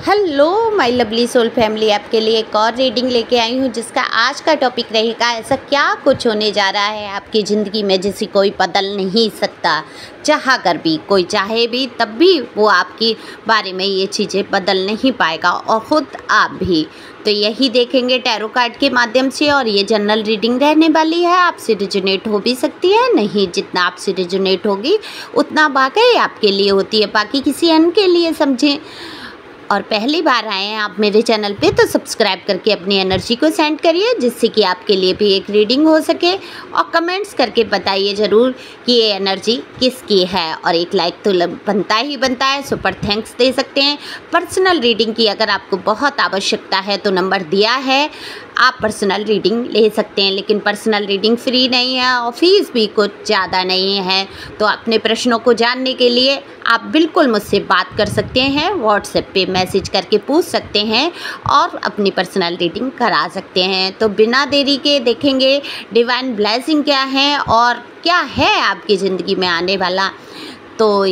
Hello my lovely soul family, आपके लिए एक और रीडिंग लेके आई हूँ जिसका आज का टॉपिक रहेगा ऐसा क्या कुछ होने जा रहा है आपकी ज़िंदगी में जिसे कोई बदल नहीं सकता। चाह कर भी कोई चाहे भी तब भी वो आपके बारे में ये चीज़ें बदल नहीं पाएगा और ख़ुद आप भी। तो यही देखेंगे टैरो कार्ड के माध्यम से और ये जनरल रीडिंग रहने वाली है। आपसे रिजोनेट हो भी सकती है, नहीं जितना आपसे रिजोनेट होगी उतना वाकई आपके लिए होती है, बाकी किसी अन्य के लिए समझें। और पहली बार आए हैं आप मेरे चैनल पे तो सब्सक्राइब करके अपनी एनर्जी को सेंड करिए जिससे कि आपके लिए भी एक रीडिंग हो सके। और कमेंट्स करके बताइए ज़रूर कि ये एनर्जी किसकी है, और एक लाइक तो बनता ही बनता है, सुपर थैंक्स दे सकते हैं। पर्सनल रीडिंग की अगर आपको बहुत आवश्यकता है तो नंबर दिया है, आप पर्सनल रीडिंग ले सकते हैं, लेकिन पर्सनल रीडिंग फ्री नहीं है और फीस भी कुछ ज़्यादा नहीं है। तो अपने प्रश्नों को जानने के लिए आप बिल्कुल मुझसे बात कर सकते हैं, व्हाट्सएप पे मैसेज करके पूछ सकते हैं और अपनी पर्सनल रीडिंग करा सकते हैं। तो बिना देरी के देखेंगे डिवाइन ब्लेसिंग क्या है और क्या है आपकी ज़िंदगी में आने वाला। तो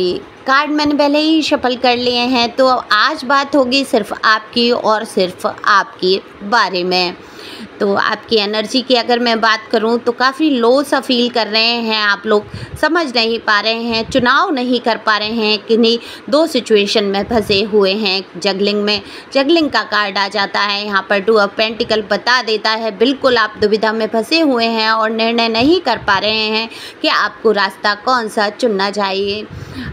कार्ड मैंने पहले ही शफल कर लिए हैं, तो आज बात होगी सिर्फ आपकी और सिर्फ आपके बारे में। तो आपकी एनर्जी की अगर मैं बात करूं तो काफ़ी लो सा फील कर रहे हैं आप लोग, समझ नहीं पा रहे हैं, चुनाव नहीं कर पा रहे हैं, किन्हीं दो सिचुएशन में फंसे हुए हैं। जगलिंग का कार्ड आ जाता है यहाँ पर, 2 ऑफ पेंटिकल बता देता है बिल्कुल आप दुविधा में फंसे हुए हैं और निर्णय नहीं कर पा रहे हैं कि आपको रास्ता कौन सा चुनना चाहिए।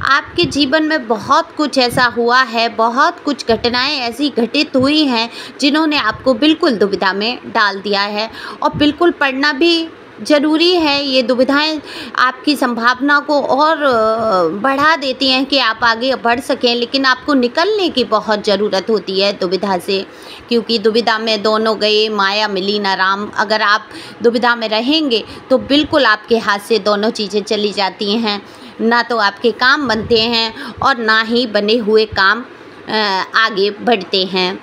आपके जीवन में बहुत कुछ ऐसा हुआ है, बहुत कुछ घटनाएं ऐसी घटित हुई हैं जिन्होंने आपको बिल्कुल दुविधा में डाल दिया है और बिल्कुल पढ़ना भी ज़रूरी है। ये दुविधाएं आपकी संभावना को और बढ़ा देती हैं कि आप आगे बढ़ सकें, लेकिन आपको निकलने की बहुत ज़रूरत होती है दुविधा से, क्योंकि दुविधा में दोनों गए माया मिली ना राम। अगर आप दुविधा में रहेंगे तो बिल्कुल आपके हाथ से दोनों चीज़ें चली जाती हैं, ना तो आपके काम बनते हैं और ना ही बने हुए काम आगे बढ़ते हैं।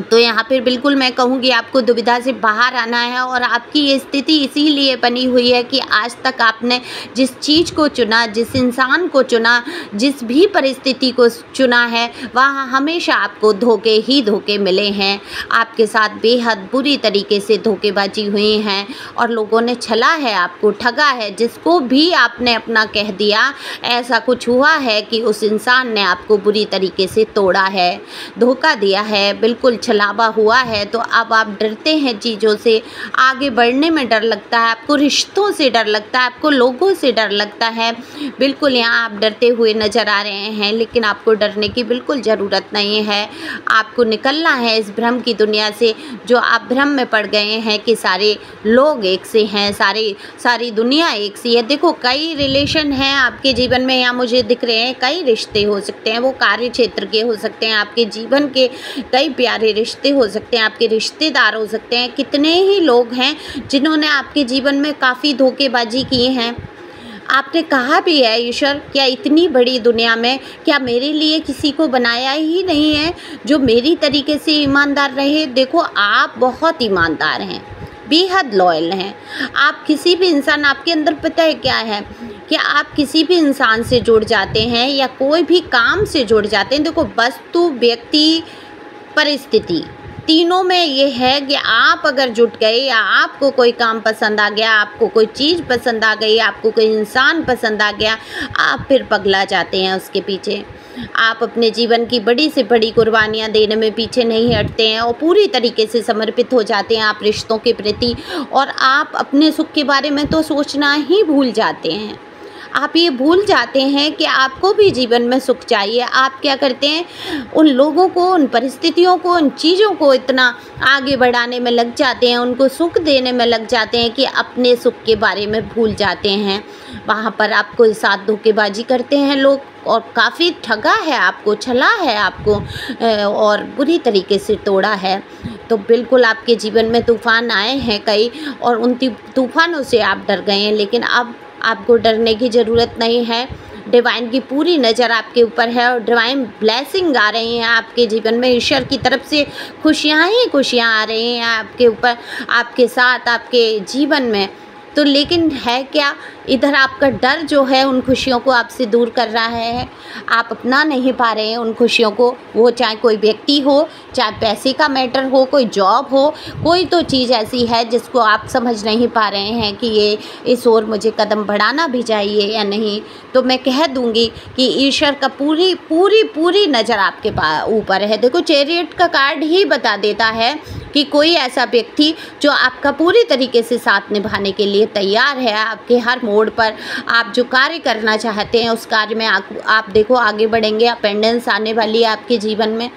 तो यहाँ पर बिल्कुल मैं कहूँगी आपको दुविधा से बाहर आना है और आपकी ये स्थिति इसीलिए बनी हुई है कि आज तक आपने जिस चीज़ को चुना, जिस इंसान को चुना, जिस भी परिस्थिति को चुना है, वहाँ हमेशा आपको धोखे ही धोखे मिले हैं। आपके साथ बेहद बुरी तरीके से धोखेबाजी हुई हैं और लोगों ने छला है, आपको ठगा है। जिसको भी आपने अपना कह दिया ऐसा कुछ हुआ है कि उस इंसान ने आपको बुरी तरीके से तोड़ा है, धोखा दिया है, बिल्कुल छलावा हुआ है। तो अब आप डरते हैं चीज़ों से, आगे बढ़ने में डर लगता है, आपको रिश्तों से डर लगता है, आपको लोगों से डर लगता है। बिल्कुल यहाँ आप डरते हुए नज़र आ रहे हैं, लेकिन आपको डरने की बिल्कुल ज़रूरत नहीं है। आपको निकलना है इस भ्रम की दुनिया से जो आप भ्रम में पड़ गए हैं कि सारे लोग एक से हैं, सारी दुनिया एक सी है। देखो कई रिलेशन हैं आपके जीवन में, यहाँ मुझे दिख रहे हैं कई रिश्ते हो सकते हैं, वो कार्य क्षेत्र के हो सकते हैं, आपके जीवन के कई प्यारे रिश्ते हो सकते हैं, आपके रिश्तेदार हो सकते हैं। कितने ही लोग हैं जिन्होंने आपके जीवन में काफ़ी धोखेबाजी की हैं। आपने कहा भी है ईश्वर क्या इतनी बड़ी दुनिया में क्या मेरे लिए किसी को बनाया ही नहीं है जो मेरी तरीके से ईमानदार रहे। देखो आप बहुत ईमानदार हैं, बेहद लॉयल हैं। आप किसी भी इंसान, आपके अंदर पता है क्या है कि आप किसी भी इंसान से जुड़ जाते हैं या कोई भी काम से जुड़ जाते हैं। देखो वस्तु, व्यक्ति, परिस्थिति, तीनों में ये है कि आप अगर जुट गए या आपको कोई काम पसंद आ गया, आपको कोई चीज़ पसंद आ गई, आपको कोई इंसान पसंद आ गया, आप फिर पगला जाते हैं उसके पीछे। आप अपने जीवन की बड़ी से बड़ी कुर्बानियाँ देने में पीछे नहीं हटते हैं और पूरी तरीके से समर्पित हो जाते हैं आप रिश्तों के प्रति, और आप अपने सुख के बारे में तो सोचना ही भूल जाते हैं। आप ये भूल जाते हैं कि आपको भी जीवन में सुख चाहिए। आप क्या करते हैं, उन लोगों को, उन परिस्थितियों को, उन चीज़ों को इतना आगे बढ़ाने में लग जाते हैं, उनको सुख देने में लग जाते हैं कि अपने सुख के बारे में भूल जाते हैं। वहाँ पर आपको साथ धोखेबाजी करते हैं लोग और काफ़ी ठगा है आपको, छला है आपको और बुरी तरीके से तोड़ा है। तो बिल्कुल आपके जीवन में तूफ़ान आए हैं कई और उन तूफ़ानों से आप डर गए हैं, लेकिन अब आपको डरने की ज़रूरत नहीं है। डिवाइन की पूरी नज़र आपके ऊपर है और डिवाइन ब्लेसिंग आ रही हैं आपके जीवन में। ईश्वर की तरफ से खुशियाँ ही खुशियाँ आ रही हैं आपके ऊपर, आपके साथ, आपके जीवन में। तो लेकिन है क्या, इधर आपका डर जो है उन खुशियों को आपसे दूर कर रहा है। आप अपना नहीं पा रहे हैं उन खुशियों को, वो चाहे कोई व्यक्ति हो, चाहे पैसे का मैटर हो, कोई जॉब हो, कोई तो चीज़ ऐसी है जिसको आप समझ नहीं पा रहे हैं कि ये इस ओर मुझे कदम बढ़ाना भी चाहिए या नहीं। तो मैं कह दूंगी कि ईश्वर का पूरी पूरी पूरी नज़र आपके ऊपर है। देखो, चैरियट का कार्ड ही बता देता है कि कोई ऐसा व्यक्ति जो आपका पूरी तरीके से साथ निभाने के लिए तैयार है, आपके हर मोड़ पर आप जो कार्य करना चाहते हैं उस कार्य में आप देखो आगे बढ़ेंगे। अपेंडेंस आने वाली है आपके जीवन में,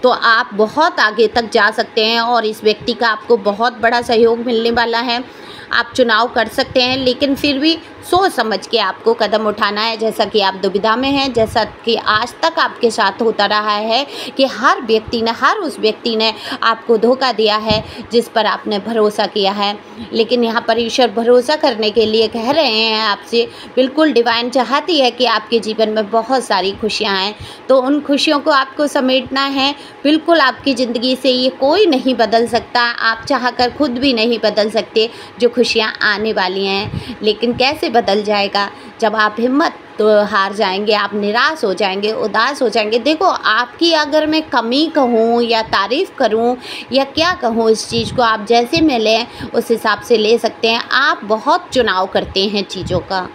तो आप बहुत आगे तक जा सकते हैं और इस व्यक्ति का आपको बहुत बड़ा सहयोग मिलने वाला है। आप चुनाव कर सकते हैं, लेकिन फिर भी सोच समझ के आपको कदम उठाना है। जैसा कि आप दुविधा में हैं, जैसा कि आज तक आपके साथ होता रहा है कि हर उस व्यक्ति ने आपको धोखा दिया है जिस पर आपने भरोसा किया है। लेकिन यहाँ पर ईश्वर भरोसा करने के लिए कह रहे हैं आपसे, बिल्कुल डिवाइन चाहती है कि आपके जीवन में बहुत सारी खुशियाँ आएँ, तो उन खुशियों को आपको समेटना है। बिल्कुल आपकी ज़िंदगी से ये कोई नहीं बदल सकता, आप चाहकर खुद भी नहीं बदल सकते जो खुशियाँ आने वाली हैं। लेकिन कैसे बदल जाएगा, जब आप हिम्मत तो हार जाएंगे, आप निराश हो जाएंगे, उदास हो जाएंगे। देखो, आपकी अगर मैं कमी कहूँ या तारीफ़ करूँ या क्या कहूँ, इस चीज़ को आप जैसे में लें उस हिसाब से ले सकते हैं। आप बहुत चुनाव करते हैं चीज़ों का।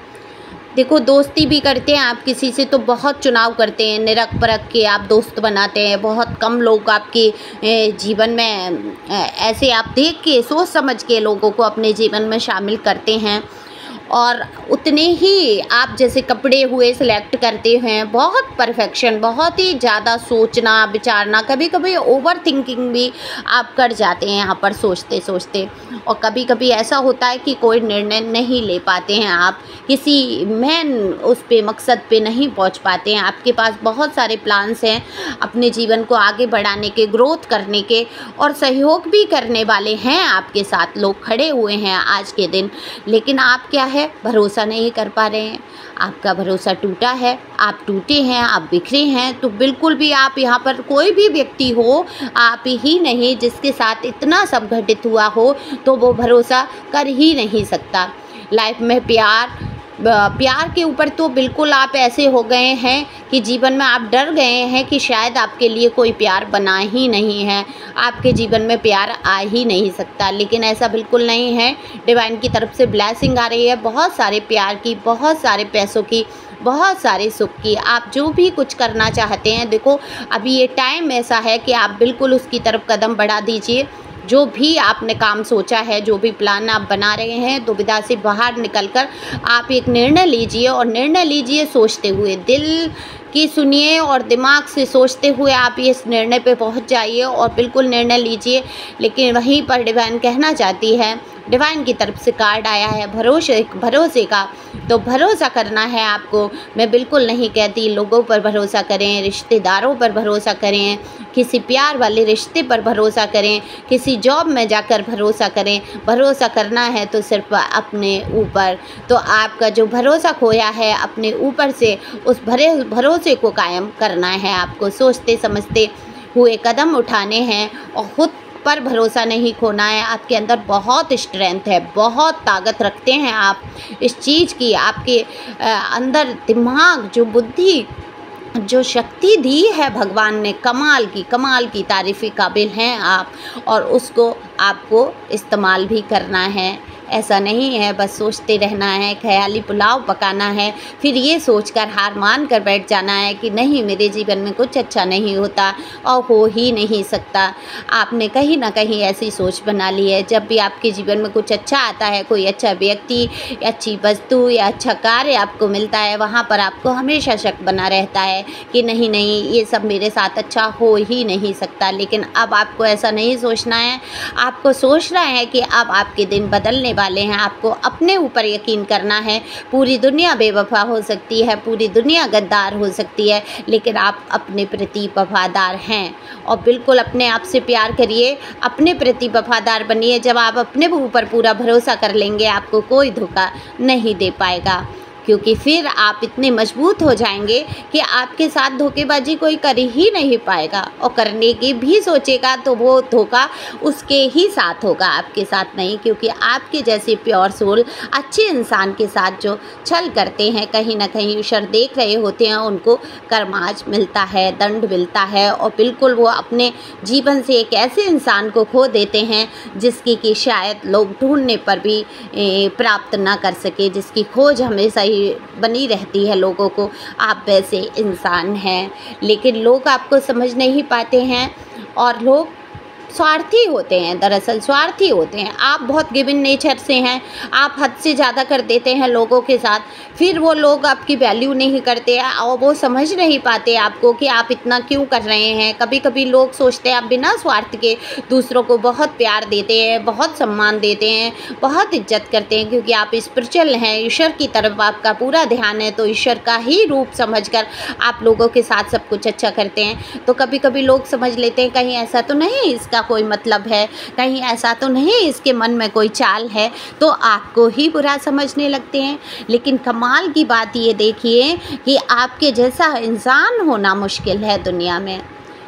देखो, दोस्ती भी करते हैं आप किसी से तो बहुत चुनाव करते हैं, निरख परख के आप दोस्त बनाते हैं। बहुत कम लोग आपके जीवन में ऐसे आप देख के सोच समझ के लोगों को अपने जीवन में शामिल करते हैं, और उतने ही आप जैसे कपड़े हुए सिलेक्ट करते हैं। बहुत परफेक्शन, बहुत ही ज़्यादा सोचना विचारना, कभी कभी ओवर थिंकिंग भी आप कर जाते हैं यहाँ पर सोचते सोचते। और कभी कभी ऐसा होता है कि कोई निर्णय नहीं ले पाते हैं, आप किसी मेन उस पे मकसद पे नहीं पहुँच पाते हैं। आपके पास बहुत सारे प्लान्स हैं अपने जीवन को आगे बढ़ाने के, ग्रोथ करने के, और सहयोग भी करने वाले हैं आपके साथ लोग खड़े हुए हैं आज के दिन। लेकिन आप क्या है, भरोसा नहीं कर पा रहे हैं। आपका भरोसा टूटा है, आप टूटे हैं, आप बिखरे हैं। तो बिल्कुल भी आप यहाँ पर कोई भी व्यक्ति हो, आप ही नहीं जिसके साथ इतना सब घटित हुआ हो, तो वो भरोसा कर ही नहीं सकता। लाइफ में प्यार के ऊपर तो बिल्कुल आप ऐसे हो गए हैं कि जीवन में आप डर गए हैं कि शायद आपके लिए कोई प्यार बना ही नहीं है, आपके जीवन में प्यार आ ही नहीं सकता। लेकिन ऐसा बिल्कुल नहीं है। डिवाइन की तरफ से ब्लेसिंग आ रही है, बहुत सारे प्यार की, बहुत सारे पैसों की, बहुत सारे सुख की। आप जो भी कुछ करना चाहते हैं, देखो अभी ये टाइम ऐसा है कि आप बिल्कुल उसकी तरफ कदम बढ़ा दीजिए। जो भी आपने काम सोचा है, जो भी प्लान आप बना रहे हैं, दुविधा से बाहर निकलकर आप एक निर्णय लीजिए, और निर्णय लीजिए सोचते हुए। दिल की सुनिए और दिमाग से सोचते हुए आप इस निर्णय पे पहुंच जाइए और बिल्कुल निर्णय लीजिए। लेकिन वहीं पर डिवाइन कहना चाहती है, डिवाइन की तरफ से कार्ड आया है भरोसे का, तो भरोसा करना है आपको। मैं बिल्कुल नहीं कहती लोगों पर भरोसा करें, रिश्तेदारों पर भरोसा करें, किसी प्यार वाले रिश्ते पर भरोसा करें, किसी जॉब में जाकर भरोसा करें। भरोसा करना है तो सिर्फ अपने ऊपर। तो आपका जो भरोसा खोया है अपने ऊपर से, उस भरोसे को कायम करना है आपको। सोचते समझते हुए कदम उठाने हैं और खुद पर भरोसा नहीं खोना है। आपके अंदर बहुत स्ट्रेंथ है, बहुत ताकत रखते हैं आप इस चीज़ की। आपके अंदर दिमाग, जो बुद्धि, जो शक्ति दी है भगवान ने, कमाल की तारीफ़ी काबिल हैं आप, और उसको आपको इस्तेमाल भी करना है। ऐसा नहीं है बस सोचते रहना है, ख्याली पुलाव पकाना है, फिर ये सोचकर हार मान कर बैठ जाना है कि नहीं, मेरे जीवन में कुछ अच्छा नहीं होता और हो ही नहीं सकता। आपने कहीं ना कहीं ऐसी सोच बना ली है। जब भी आपके जीवन में कुछ अच्छा आता है, कोई अच्छा व्यक्ति, अच्छी वस्तु या अच्छा कार्य आपको मिलता है, वहाँ पर आपको हमेशा शक बना रहता है कि नहीं नहीं, ये सब मेरे साथ अच्छा हो ही नहीं सकता। लेकिन अब आपको ऐसा नहीं सोचना है। आपको सोचना है कि अब आपके दिन बदलने वाले हैं। आपको अपने ऊपर यकीन करना है। पूरी दुनिया बेवफा हो सकती है, पूरी दुनिया गद्दार हो सकती है, लेकिन आप अपने प्रति वफादार हैं। और बिल्कुल अपने आप से प्यार करिए, अपने प्रति वफादार बनिए। जब आप अपने ऊपर पूरा भरोसा कर लेंगे, आपको कोई धोखा नहीं दे पाएगा, क्योंकि फिर आप इतने मजबूत हो जाएंगे कि आपके साथ धोखेबाजी कोई कर ही नहीं पाएगा, और करने की भी सोचेगा तो वो धोखा उसके ही साथ होगा, आपके साथ नहीं। क्योंकि आपके जैसे प्योर सोल अच्छे इंसान के साथ जो छल करते हैं, कहीं ना कहीं ईश्वर देख रहे होते हैं, उनको कर्माज मिलता है, दंड मिलता है, और बिल्कुल वो अपने जीवन से एक ऐसे इंसान को खो देते हैं जिसकी कि शायद लोग ढूंढने पर भी प्राप्त ना कर सके, जिसकी खोज हमेशा ही बनी रहती है लोगों को। आप वैसे इंसान हैं, लेकिन लोग आपको समझ नहीं पाते हैं, और लोग स्वार्थी होते हैं, दरअसल स्वार्थी होते हैं। आप बहुत गिविंग नेचर से हैं, आप हद से ज़्यादा कर देते हैं लोगों के साथ, फिर वो लोग आपकी वैल्यू नहीं करते हैं, और वो समझ नहीं पाते आपको कि आप इतना क्यों कर रहे हैं। कभी कभी लोग सोचते हैं आप बिना स्वार्थ के दूसरों को बहुत प्यार देते हैं, बहुत सम्मान देते हैं, बहुत इज्जत करते हैं, क्योंकि आप स्पिरिचुअल हैं, ईश्वर की तरफ आपका पूरा ध्यान है, तो ईश्वर का ही रूप समझकर आप लोगों के साथ सब कुछ अच्छा करते हैं। तो कभी कभी लोग समझ लेते हैं कहीं ऐसा तो नहीं इसका कोई मतलब है, कहीं ऐसा तो नहीं इसके मन में कोई चाल है, तो आपको ही बुरा समझने लगते हैं। लेकिन कमाल की बात ये देखिए कि आपके जैसा इंसान होना मुश्किल है दुनिया में।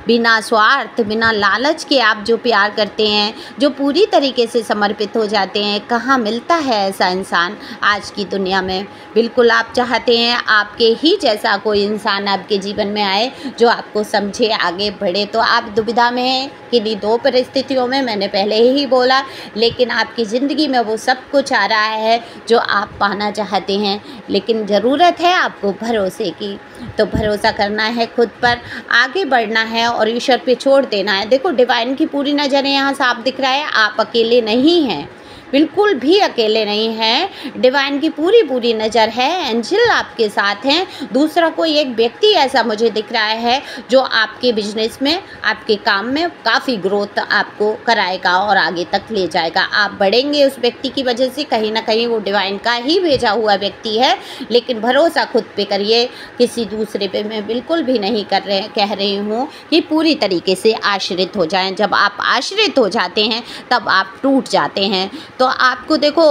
बिना स्वार्थ, बिना लालच के आप जो प्यार करते हैं, जो पूरी तरीके से समर्पित हो जाते हैं, कहाँ मिलता है ऐसा इंसान आज की दुनिया में। बिल्कुल आप चाहते हैं आपके ही जैसा कोई इंसान आपके जीवन में आए जो आपको समझे, आगे बढ़े। तो आप दुविधा में हैं किन्हीं दो परिस्थितियों में, मैंने पहले ही बोला, लेकिन आपकी ज़िंदगी में वो सब कुछ आ रहा है जो आप पाना चाहते हैं। लेकिन ज़रूरत है आपको भरोसे की, तो भरोसा करना है खुद पर, आगे बढ़ना है और ईश्वर पे छोड़ देना है। देखो डिवाइन की पूरी नज़र यहाँ साफ दिख रहा है, आप अकेले नहीं हैं, बिल्कुल भी अकेले नहीं हैं। डिवाइन की पूरी नज़र है, एंजल आपके साथ हैं। दूसरा कोई एक व्यक्ति ऐसा मुझे दिख रहा है जो आपके बिजनेस में, आपके काम में काफ़ी ग्रोथ आपको कराएगा और आगे तक ले जाएगा। आप बढ़ेंगे उस व्यक्ति की वजह से, कहीं ना कहीं वो डिवाइन का ही भेजा हुआ व्यक्ति है। लेकिन भरोसा खुद पे करिए, किसी दूसरे पे मैं बिल्कुल भी नहीं कह रही हूँ कि पूरी तरीके से आश्रित हो जाएं। जब आप आश्रित हो जाते हैं तब आप टूट जाते हैं। तो आपको देखो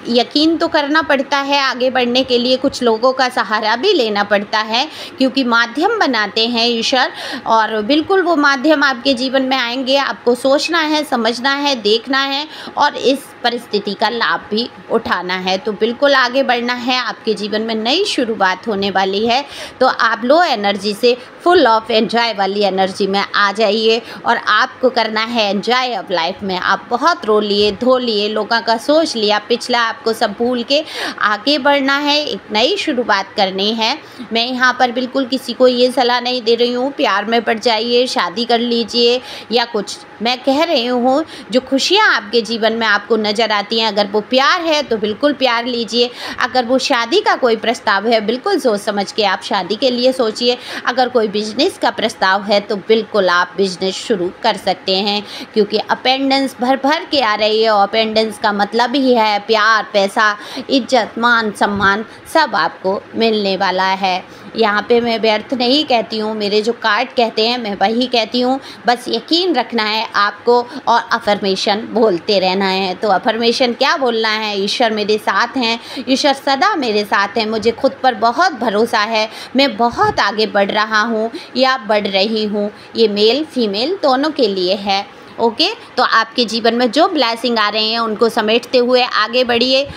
यकीन तो करना पड़ता है आगे बढ़ने के लिए, कुछ लोगों का सहारा भी लेना पड़ता है, क्योंकि माध्यम बनाते हैं ईश्वर, और बिल्कुल वो माध्यम आपके जीवन में आएंगे। आपको सोचना है, समझना है, देखना है, और इस परिस्थिति का लाभ भी उठाना है। तो बिल्कुल आगे बढ़ना है, आपके जीवन में नई शुरुआत होने वाली है। तो आप लो एनर्जी से फुल ऑफ एंजॉय वाली एनर्जी में आ जाइए, और आपको करना है एंजॉय ऑफ लाइफ में। आप बहुत रो लिए, धो लिए, लोगों का सोच लिया, पिछला आपको सब भूल के आगे बढ़ना है, एक नई शुरुआत करनी है। मैं यहाँ पर बिल्कुल किसी को ये सलाह नहीं दे रही हूँ प्यार में पड़ जाइए, शादी कर लीजिए या कुछ। मैं कह रही हूँ जो खुशियाँ आपके जीवन में आपको नज़र आती हैं, अगर वो प्यार है तो बिल्कुल प्यार लीजिए। अगर वो शादी का कोई प्रस्ताव है, बिल्कुल सोच समझ के आप शादी के लिए सोचिए। अगर कोई बिजनेस का प्रस्ताव है तो बिल्कुल आप बिजनेस शुरू कर सकते हैं, क्योंकि अपेंडेंस भर भर के आ रही है। और अपेंडेंस का मतलब ही है प्यार, पैसा, इज्जत, मान सम्मान सब आपको मिलने वाला है। यहाँ पे मैं व्यर्थ नहीं कहती हूँ, मेरे जो कार्ड कहते हैं मैं वही कहती हूँ। बस यकीन रखना है आपको और अफर्मेशन बोलते रहना है। तो अफर्मेशन क्या बोलना है? ईश्वर मेरे साथ हैं, ईश्वर सदा मेरे साथ हैं, मुझे खुद पर बहुत भरोसा है, मैं बहुत आगे बढ़ रहा हूँ या बढ़ रही हूँ। ये मेल फीमेल दोनों के लिए है। ओके, तो आपके जीवन में जो ब्लेसिंग आ रहे हैं उनको समेटते हुए आगे बढ़िए,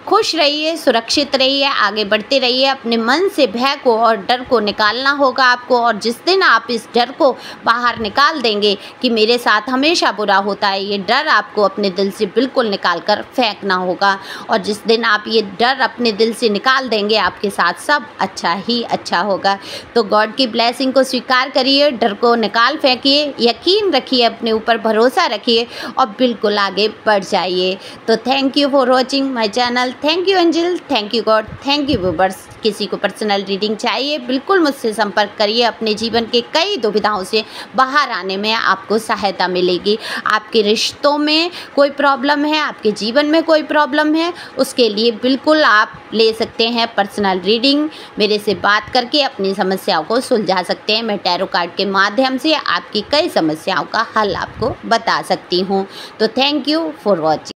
खुश रहिए, सुरक्षित रहिए, आगे बढ़ते रहिए। अपने मन से भय को और डर को निकालना होगा आपको, और जिस दिन आप इस डर को बाहर निकाल देंगे कि मेरे साथ हमेशा बुरा होता है, ये डर आपको अपने दिल से बिल्कुल निकाल कर फेंकना होगा। और जिस दिन आप ये डर अपने दिल से निकाल देंगे, आपके साथ सब अच्छा ही अच्छा होगा। तो गॉड की ब्लेसिंग को स्वीकार करिए, डर को निकाल फेंकिए, यकीन रखिए, अपने ऊपर भरोसा रखिए और बिल्कुल आगे बढ़ जाइए। तो thank you for watching my channel. Thank you angel, thank you God, thank you viewers. किसी को पर्सनल रीडिंग चाहिए बिल्कुल मुझसे संपर्क करिए। अपने जीवन के कई दुविधाओं से बाहर आने में आपको सहायता मिलेगी। आपके रिश्तों में कोई प्रॉब्लम है, आपके जीवन में कोई प्रॉब्लम है, उसके लिए बिल्कुल आप ले सकते हैं पर्सनल रीडिंग। मेरे से बात करके अपनी समस्याओं को सुलझा सकते हैं। मैं टैरो कार्ड के माध्यम से आपकी कई समस्याओं का हल आपको बता सकती हूँ। तो थैंक यू फॉर वॉचिंग।